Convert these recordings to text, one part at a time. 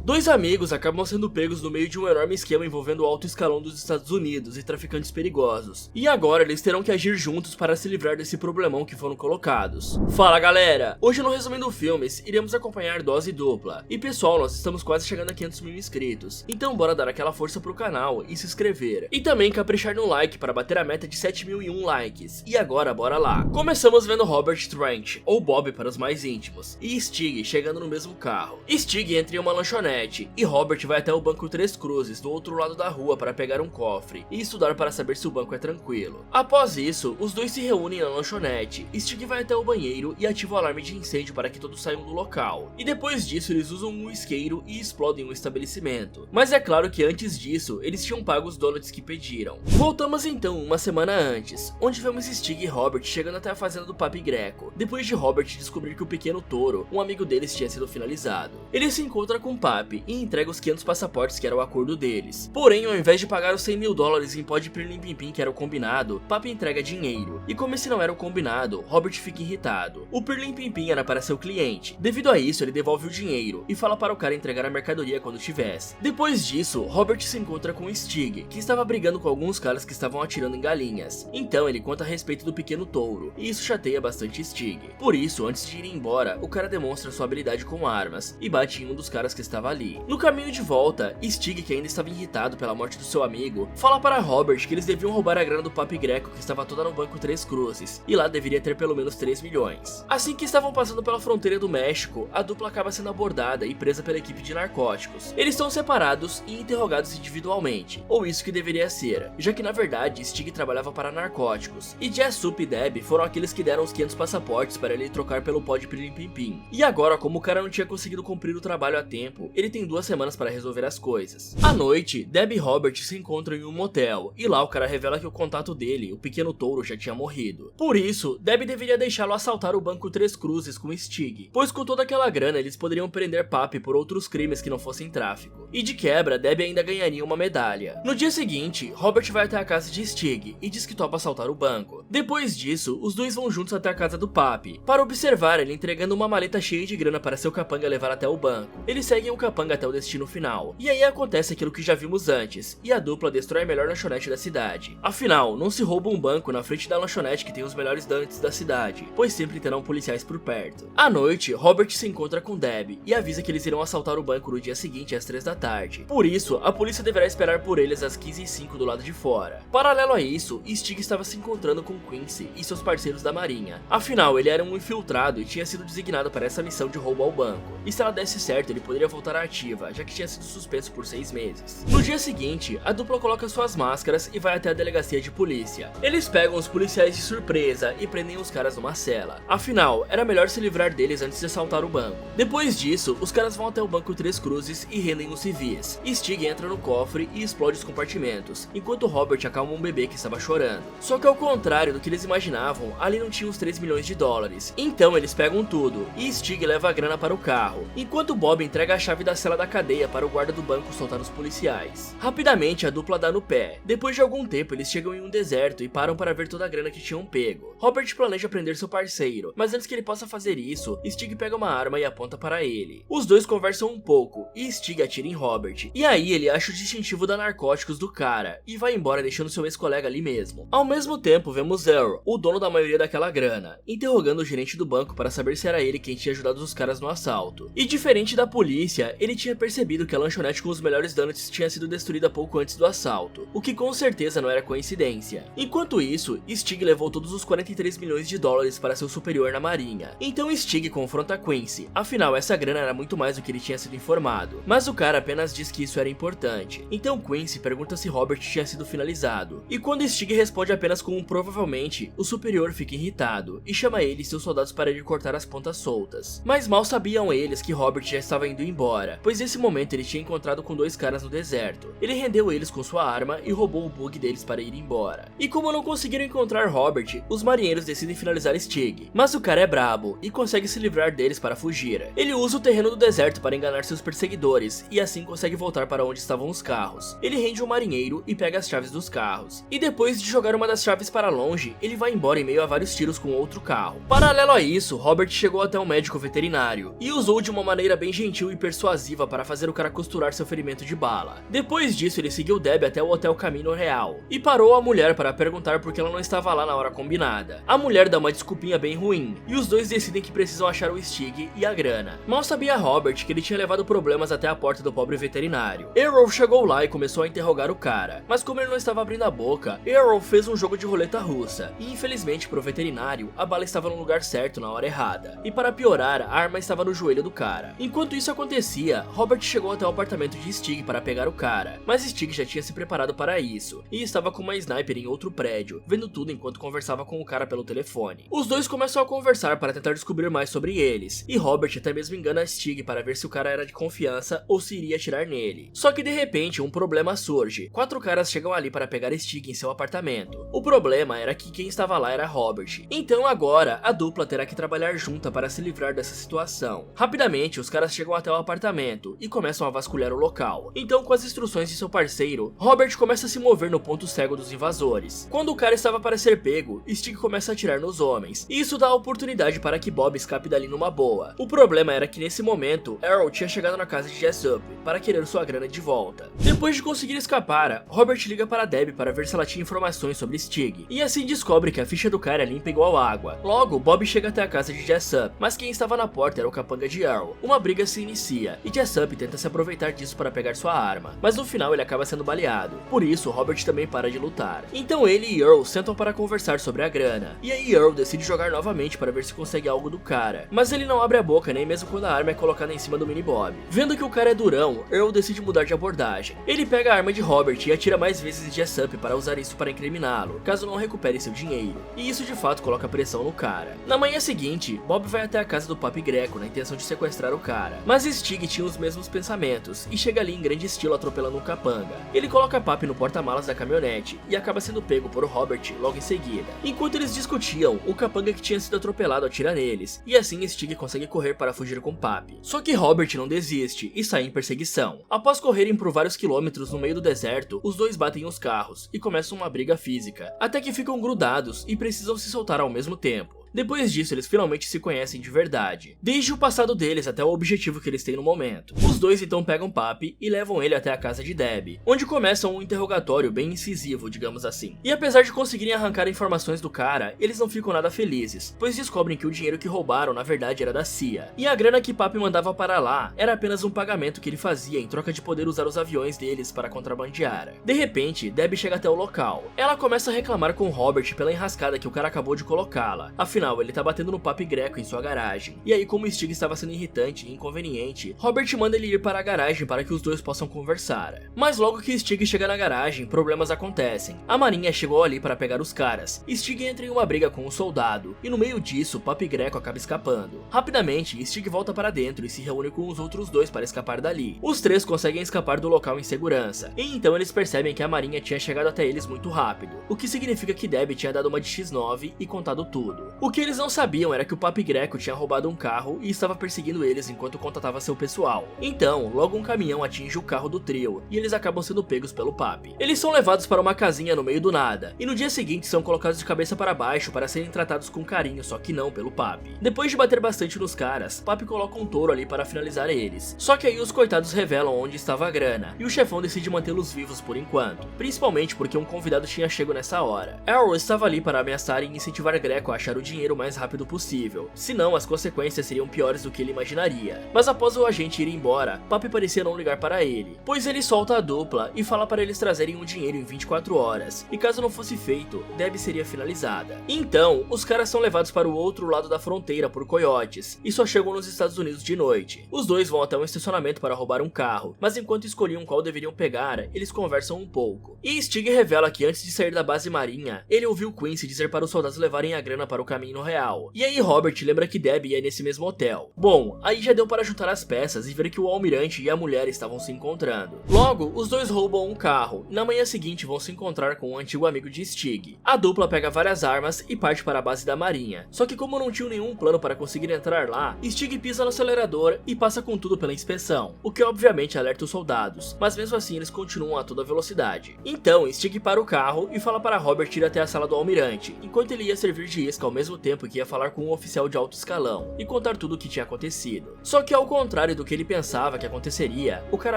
Dois amigos acabam sendo pegos no meio de um enorme esquema envolvendo o alto escalão dos Estados Unidos e traficantes perigosos. E agora eles terão que agir juntos para se livrar desse problemão que foram colocados. Fala galera! Hoje no Resumindo Filmes, iremos acompanhar Dose Dupla. E pessoal, nós estamos quase chegando a 500 mil inscritos. Então bora dar aquela força pro canal e se inscrever. E também caprichar no like para bater a meta de 7001 likes. E agora bora lá. Começamos vendo Robert Trent, ou Bob para os mais íntimos, e Stig chegando no mesmo carro. Stig entra em uma lanchonete e Robert vai até o Banco Três Cruzes do outro lado da rua para pegar um cofre e estudar para saber se o banco é tranquilo. Após isso, os dois se reúnem na lanchonete. Stig vai até o banheiro e ativa o alarme de incêndio para que todos saiam do local. E depois disso eles usam um isqueiro e explodem o estabelecimento. Mas é claro que antes disso, eles tinham pago os donuts que pediram. Voltamos então uma semana antes, onde vemos Stig e Robert chegando até a fazenda do Papi Greco, depois de Robert descobrir que o pequeno touro, um amigo deles, tinha sido finalizado. Ele se encontra com o Papi e entrega os 500 passaportes que era o acordo deles. Porém, ao invés de pagar os 100 mil dólares em pó de pirlim pim pim que era o combinado, Papi entrega dinheiro. E como esse não era o combinado, Robert fica irritado. O pirlim pim pim era para seu cliente. Devido a isso, ele devolve o dinheiro e fala para o cara entregar a mercadoria quando tivesse. Depois disso, Robert se encontra com Stig, que estava brigando com alguns caras que estavam atirando em galinhas. Então ele conta a respeito do pequeno touro, e isso chateia bastante Stig. Por isso, antes de ir embora, o cara demonstra sua habilidade com armas e bate em um dos caras que estava ali. No caminho de volta, Stig, que ainda estava irritado pela morte do seu amigo, fala para Robert que eles deviam roubar a grana do Papi Greco, que estava toda no Banco Três Cruzes, e lá deveria ter pelo menos 3 milhões. Assim que estavam passando pela fronteira do México, a dupla acaba sendo abordada e presa pela equipe de narcóticos. Eles estão separados e interrogados individualmente, ou isso que deveria ser, já que na verdade Stig trabalhava para narcóticos, e Jessup e Deb foram aqueles que deram os 500 passaportes para ele trocar pelo pó de pirlim pim pim. E agora, como o cara não tinha conseguido cumprir o trabalho a tempo, ele tem 2 semanas para resolver as coisas. À noite, Deb e Robert se encontram em um motel, e lá o cara revela que o contato dele, o pequeno touro, já tinha morrido. Por isso, Deb deveria deixá-lo assaltar o Banco Três Cruzes com Stig, pois com toda aquela grana eles poderiam prender Papi por outros crimes que não fossem tráfico. E de quebra, Deb ainda ganharia uma medalha. No dia seguinte, Robert vai até a casa de Stig e diz que topa assaltar o banco. Depois disso, os dois vão juntos até a casa do Papi, para observar ele entregando uma maleta cheia de grana para seu capanga levar até o banco. Eles seguem o capanga até o destino final. E aí acontece aquilo que já vimos antes, e a dupla destrói a melhor lanchonete da cidade. Afinal, não se rouba um banco na frente da lanchonete que tem os melhores donuts da cidade, pois sempre terão policiais por perto. À noite, Robert se encontra com Deb e avisa que eles irão assaltar o banco no dia seguinte às 3 da tarde. Por isso, a polícia deverá esperar por eles às 15h05 do lado de fora. Paralelo a isso, Stig estava se encontrando com Quincy e seus parceiros da marinha. Afinal, ele era um infiltrado e tinha sido designado para essa missão de roubo ao banco. E se ela desse certo, ele poderia voltar à ativa, já que tinha sido suspenso por 6 meses. No dia seguinte, a dupla coloca suas máscaras e vai até a delegacia de polícia. Eles pegam os policiais de surpresa e prendem os caras numa cela. Afinal, era melhor se livrar deles antes de assaltar o banco. Depois disso, os caras vão até o Banco Três Cruzes e rendem os civis. Stig entra no cofre e explode os compartimentos, enquanto Robert acalma um bebê que estava chorando. Só que ao contrário do que eles imaginavam, ali não tinha os 3 milhões de dólares. Então eles pegam tudo, e Stig leva a grana para o carro, enquanto Bob entrega a chave da cela da cadeia para o guarda do banco soltar os policiais. Rapidamente a dupla dá no pé. Depois de algum tempo eles chegam em um deserto e param para ver toda a grana que tinham pego. Robert planeja prender seu parceiro, mas antes que ele possa fazer isso, Stig pega uma arma e aponta para ele. Os dois conversam um pouco, e Stig atira em Robert. E aí ele acha o distintivo da narcóticos do cara, e vai embora deixando seu ex-colega ali mesmo. Ao mesmo tempo vemos Earl, o dono da maioria daquela grana, interrogando o gerente do banco para saber se era ele quem tinha ajudado os caras no assalto. E diferente da polícia, ele tinha percebido que a lanchonete com os melhores donuts tinha sido destruída pouco antes do assalto, o que com certeza não era coincidência. Enquanto isso, Stig levou todos os 43 milhões de dólares para seu superior na marinha. Então Stig confronta Quincy, afinal essa grana era muito mais do que ele tinha sido informado, mas o cara apenas diz que isso era importante. Então Quincy pergunta se Robert tinha sido finalizado, e quando Stig responde apenas com um provavelmente, o superior fica irritado e chama ele e seus soldados para ir cortar as pontas soltas. Mas mal sabiam eles que Robert já estava indo embora, pois nesse momento ele tinha encontrado com 2 caras no deserto. Ele rendeu eles com sua arma e roubou o bug deles para ir embora. E como não conseguiram encontrar Robert, os marinheiros decidem finalizar Stig, mas o cara é brabo e consegue se livrar deles para fugir. Ele usa o terreno do deserto para enganar seus perseguidores e assim consegue voltar para onde estavam os carros. Ele rende um marinheiro e pega as chaves dos carros, e depois de jogar uma das chaves para longe, ele vai embora em meio a vários tiros com outro carro. Paralelo a isso, Robert chegou até um médico veterinário e usou de uma maneira bem gentil e persuasiva invasiva para fazer o cara costurar seu ferimento de bala. Depois disso, ele seguiu Debbie até o Hotel Caminho Real e parou a mulher para perguntar por que ela não estava lá na hora combinada. A mulher dá uma desculpinha bem ruim e os dois decidem que precisam achar o Stig e a grana. Mal sabia Robert que ele tinha levado problemas até a porta do pobre veterinário. Errol chegou lá e começou a interrogar o cara, mas como ele não estava abrindo a boca, Errol fez um jogo de roleta russa e infelizmente pro veterinário, a bala estava no lugar certo na hora errada. E para piorar, a arma estava no joelho do cara. Enquanto isso acontecia, Robert chegou até o apartamento de Stig para pegar o cara, mas Stig já tinha se preparado para isso e estava com uma sniper em outro prédio, vendo tudo enquanto conversava com o cara pelo telefone. Os dois começam a conversar para tentar descobrir mais sobre eles, e Robert até mesmo engana Stig para ver se o cara era de confiança ou se iria atirar nele. Só que de repente um problema surge. 4 caras chegam ali para pegar Stig em seu apartamento. O problema era que quem estava lá era Robert. Então agora a dupla terá que trabalhar junta para se livrar dessa situação. Rapidamente os caras chegam até o apartamento e começam a vasculhar o local. Então com as instruções de seu parceiro, Robert começa a se mover no ponto cego dos invasores. Quando o cara estava para ser pego, Stig começa a atirar nos homens, e isso dá a oportunidade para que Bob escape dali numa boa. O problema era que nesse momento, Errol tinha chegado na casa de Jessup para querer sua grana de volta. Depois de conseguir escapar, Robert liga para Debbie para ver se ela tinha informações sobre Stig, e assim descobre que a ficha do cara é limpa igual água. Logo, Bob chega até a casa de Jessup, mas quem estava na porta era o capanga de Errol. Uma briga se inicia, e Jessup tenta se aproveitar disso para pegar sua arma, mas no final ele acaba sendo baleado. Por isso, Robert também para de lutar. Então ele e Earl sentam para conversar sobre a grana, e aí Earl decide jogar novamente para ver se consegue algo do cara, mas ele não abre a boca nem mesmo quando a arma é colocada em cima do mini Bob. Vendo que o cara é durão, Earl decide mudar de abordagem. Ele pega a arma de Robert e atira mais vezes em Jessup para usar isso para incriminá-lo, caso não recupere seu dinheiro, e isso de fato coloca pressão no cara. Na manhã seguinte, Bob vai até a casa do Papi Greco na intenção de sequestrar o cara, mas Stig tinha os mesmos pensamentos e chega ali em grande estilo atropelando um capanga. Ele coloca Papi no porta-malas da caminhonete e acaba sendo pego por Robert logo em seguida. Enquanto eles discutiam, o capanga que tinha sido atropelado atira neles, e assim Stig consegue correr para fugir com Papi. Só que Robert não desiste e sai em perseguição. Após correrem por vários quilômetros no meio do deserto, os dois batem os carros e começam uma briga física, até que ficam grudados e precisam se soltar ao mesmo tempo. Depois disso, eles finalmente se conhecem de verdade, desde o passado deles até o objetivo que eles têm no momento. Os dois então pegam Papi e levam ele até a casa de Debbie, onde começam um interrogatório bem incisivo, digamos assim. E apesar de conseguirem arrancar informações do cara, eles não ficam nada felizes, pois descobrem que o dinheiro que roubaram na verdade era da CIA, e a grana que Papi mandava para lá era apenas um pagamento que ele fazia em troca de poder usar os aviões deles para contrabandear. De repente, Debbie chega até o local. Ela começa a reclamar com Robert pela enrascada que o cara acabou de colocá-la. Afinal, ele tá batendo no Papi Greco em sua garagem. E aí, como Stig estava sendo irritante e inconveniente, Robert manda ele ir para a garagem para que os dois possam conversar. Mas logo que Stig chega na garagem, problemas acontecem. A marinha chegou ali para pegar os caras. Stig entra em uma briga com um soldado, e no meio disso, Papi Greco acaba escapando. Rapidamente, Stig volta para dentro e se reúne com os outros dois para escapar dali. Os três conseguem escapar do local em segurança, e então eles percebem que a marinha tinha chegado até eles muito rápido, o que significa que Debbie tinha dado uma de X9 e contado tudo. O que eles não sabiam era que o Papi Greco tinha roubado um carro e estava perseguindo eles enquanto contatava seu pessoal. Então, logo um caminhão atinge o carro do trio e eles acabam sendo pegos pelo Papi. Eles são levados para uma casinha no meio do nada e no dia seguinte são colocados de cabeça para baixo para serem tratados com carinho, só que não pelo Papi. Depois de bater bastante nos caras, Papi coloca um touro ali para finalizar eles. Só que aí os coitados revelam onde estava a grana e o chefão decide mantê-los vivos por enquanto, principalmente porque um convidado tinha chego nessa hora. Errol estava ali para ameaçar e incentivar Greco a achar o dinheiro mais rápido possível, senão as consequências seriam piores do que ele imaginaria. Mas após o agente ir embora, Papi parecia não ligar para ele, pois ele solta a dupla e fala para eles trazerem o dinheiro em 24 horas, e caso não fosse feito, Debbie seria finalizada. Então, os caras são levados para o outro lado da fronteira por coiotes, e só chegam nos Estados Unidos de noite. Os dois vão até um estacionamento para roubar um carro, mas enquanto escolhiam qual deveriam pegar, eles conversam um pouco. E Stig revela que antes de sair da base marinha, ele ouviu Quincy dizer para os soldados levarem a grana para o Caminho Real. E aí Robert lembra que Debbie ia nesse mesmo hotel. Bom, aí já deu para juntar as peças e ver que o almirante e a mulher estavam se encontrando. Logo, os dois roubam um carro e na manhã seguinte vão se encontrar com um antigo amigo de Stig. A dupla pega várias armas e parte para a base da marinha. Só que como não tinham nenhum plano para conseguir entrar lá, Stig pisa no acelerador e passa com tudo pela inspeção, o que obviamente alerta os soldados, mas mesmo assim eles continuam a toda velocidade. Então, Stig para o carro e fala para Robert ir até a sala do almirante, enquanto ele ia servir de isca ao mesmo do tempo que ia falar com um oficial de alto escalão e contar tudo o que tinha acontecido. Só que ao contrário do que ele pensava que aconteceria, o cara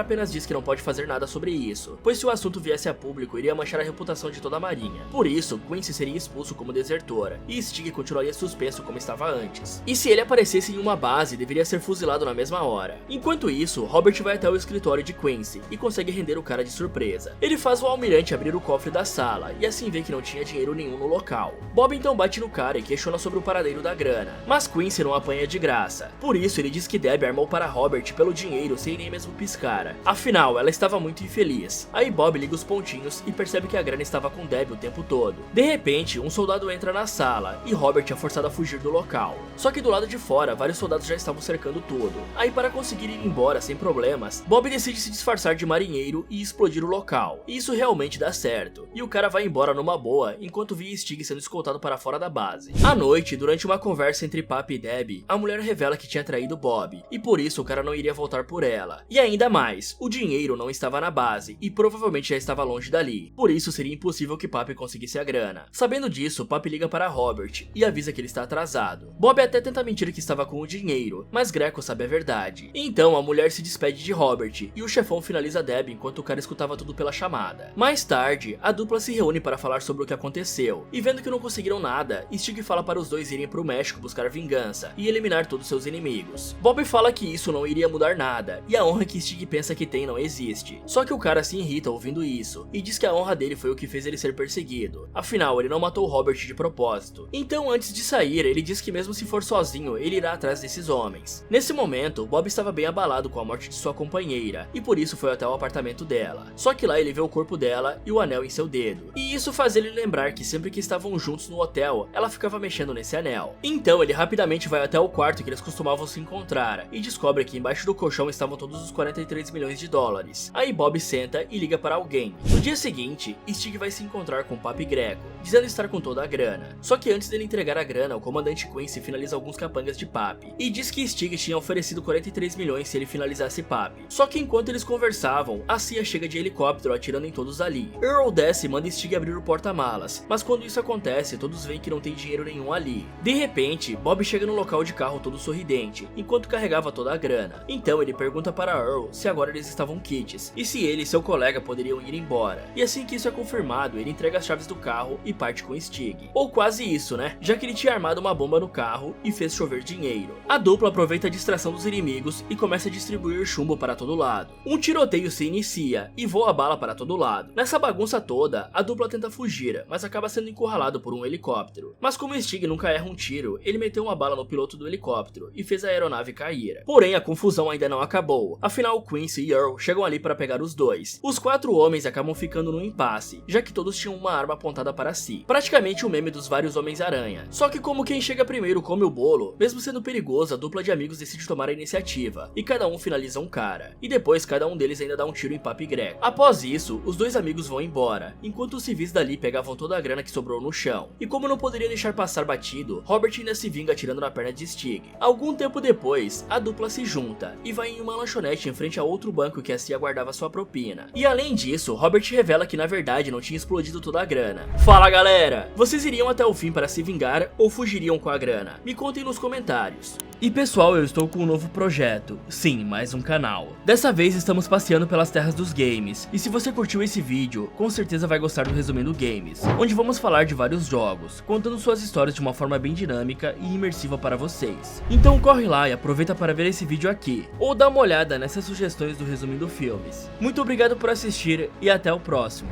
apenas diz que não pode fazer nada sobre isso, pois se o assunto viesse a público iria manchar a reputação de toda a marinha. Por isso, Quincy seria expulso como desertora, e Stig continuaria suspenso como estava antes. E se ele aparecesse em uma base, deveria ser fuzilado na mesma hora. Enquanto isso, Robert vai até o escritório de Quincy e consegue render o cara de surpresa. Ele faz o almirante abrir o cofre da sala e assim vê que não tinha dinheiro nenhum no local. Bob então bate no cara e questiona sobre o paradeiro da grana, mas Quincy não apanha de graça. Por isso ele diz que Debbie armou para Robert pelo dinheiro sem nem mesmo piscar. Afinal, ela estava muito infeliz. Aí Bob liga os pontinhos e percebe que a grana estava com Debbie o tempo todo. De repente, um soldado entra na sala e Robert é forçado a fugir do local. Só que do lado de fora, vários soldados já estavam cercando tudo. Aí para conseguir ir embora sem problemas, Bob decide se disfarçar de marinheiro e explodir o local. E isso realmente dá certo. E o cara vai embora numa boa, enquanto vê Stig sendo escoltado para fora da base. À noite, durante uma conversa entre Papi e Debbie, a mulher revela que tinha traído Bob, e por isso o cara não iria voltar por ela. E ainda mais, o dinheiro não estava na base, e provavelmente já estava longe dali. Por isso seria impossível que Papi conseguisse a grana. Sabendo disso, Papi liga para Robert e avisa que ele está atrasado. Bob até tenta mentir que estava com o dinheiro, mas Greco sabe a verdade. Então a mulher se despede de Robert, e o chefão finaliza Debbie enquanto o cara escutava tudo pela chamada. Mais tarde, a dupla se reúne para falar sobre o que aconteceu, e vendo que não conseguiram nada, Stig fala para os dois irem para o México buscar vingança e eliminar todos seus inimigos. Bob fala que isso não iria mudar nada, e a honra que Stig pensa que tem não existe. Só que o cara se irrita ouvindo isso, e diz que a honra dele foi o que fez ele ser perseguido. Afinal, ele não matou Robert de propósito. Então antes de sair, ele diz que mesmo se for sozinho, ele irá atrás desses homens. Nesse momento, Bob estava bem abalado com a morte de sua companheira, e por isso foi até o apartamento dela. Só que lá ele vê o corpo dela e o anel em seu dedo. E isso faz ele lembrar que sempre que estavam juntos no hotel, ela ficava mexendo nesse anel. Então ele rapidamente vai até o quarto que eles costumavam se encontrar, e descobre que embaixo do colchão estavam todos os 43 milhões de dólares. Aí Bob senta e liga para alguém. No dia seguinte, Stig vai se encontrar com Papi Greco, dizendo estar com toda a grana. Só que antes dele entregar a grana, o comandante Quincy finaliza alguns capangas de Papi, e diz que Stig tinha oferecido 43 milhões se ele finalizasse Papi. Só que enquanto eles conversavam, a CIA chega de helicóptero atirando em todos ali. Earl desce e manda Stig abrir o porta-malas, mas quando isso acontece, todos veem que não tem dinheiro nenhum ali. De repente, Bob chega no local de carro todo sorridente, enquanto carregava toda a grana. Então ele pergunta para Earl se agora eles estavam quites, e se ele e seu colega poderiam ir embora. E assim que isso é confirmado, ele entrega as chaves do carro e parte com Stig. Ou quase isso, né? Já que ele tinha armado uma bomba no carro e fez chover dinheiro. A dupla aproveita a distração dos inimigos e começa a distribuir chumbo para todo lado. Um tiroteio se inicia e voa bala para todo lado. Nessa bagunça toda, a dupla tenta fugir, mas acaba sendo encurralado por um helicóptero. Mas como Stig nunca erra um tiro, ele meteu uma bala no piloto do helicóptero e fez a aeronave cair. Porém, a confusão ainda não acabou. Afinal, Quincy e Earl chegam ali para pegar os dois. Os 4 homens acabam ficando no impasse, já que todos tinham uma arma apontada para si. Praticamente o meme dos vários Homens-Aranha. Só que como quem chega primeiro come o bolo, mesmo sendo perigoso, a dupla de amigos decide tomar a iniciativa, e cada um finaliza um cara. E depois cada um deles ainda dá um tiro em Papi Greco. Após isso, os dois amigos vão embora, enquanto os civis dali pegavam toda a grana que sobrou no chão. E como não poderia deixar passar batido, Robert ainda se vinga atirando na perna de Stig. Algum tempo depois, a dupla se junta e vai em uma lanchonete em frente a outro banco que a CIA guardava sua propina. E além disso, Robert revela que na verdade não tinha explodido toda a grana. Fala galera, vocês iriam até o fim para se vingar ou fugiriam com a grana? Me contem nos comentários. E pessoal, eu estou com um novo projeto, sim, mais um canal. Dessa vez estamos passeando pelas terras dos games, e se você curtiu esse vídeo, com certeza vai gostar do Resumindo Games, onde vamos falar de vários jogos, contando suas histórias de uma forma bem dinâmica e imersiva para vocês. Então corre lá e aproveita para ver esse vídeo aqui, ou dá uma olhada nessas sugestões do Resumindo Filmes. Muito obrigado por assistir e até o próximo.